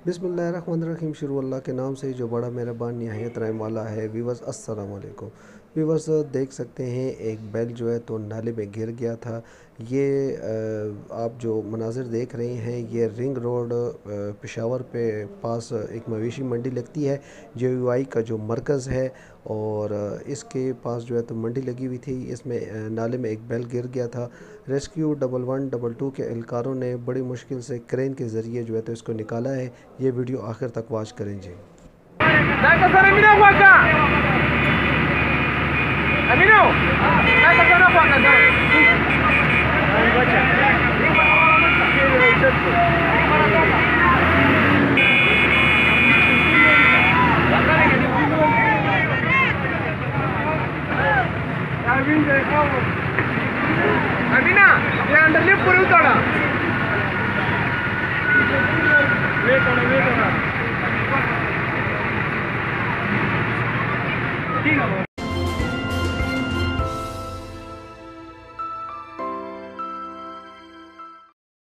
बिस्मिल्लाहिर्रहमानिर्रहीम। शुरू अल्लाह के नाम से जो बड़ा मेहरबान निहायत रहम वाला है। वीवर्स अस्सलाम वालेकुम। वीवर्स देख सकते हैं एक बैल जो है तो नाले में गिर गया था। ये आप जो मनाज़िर देख रहे हैं ये रिंग रोड पेशावर पे पास एक मवेशी मंडी लगती है। JUI का जो मरकज़ है और इसके पास जो है तो मंडी लगी हुई थी। इसमें नाले में एक बैल गिर गया था। रेस्क्यू 1112 के एहलकारों ने बड़ी मुश्किल से क्रेन के ज़रिए जो है तो इसको निकाला है। ये वीडियो आखिर तक वॉच करें जी। Amina, dia under lift kuru toda. Wait on. ठीक है।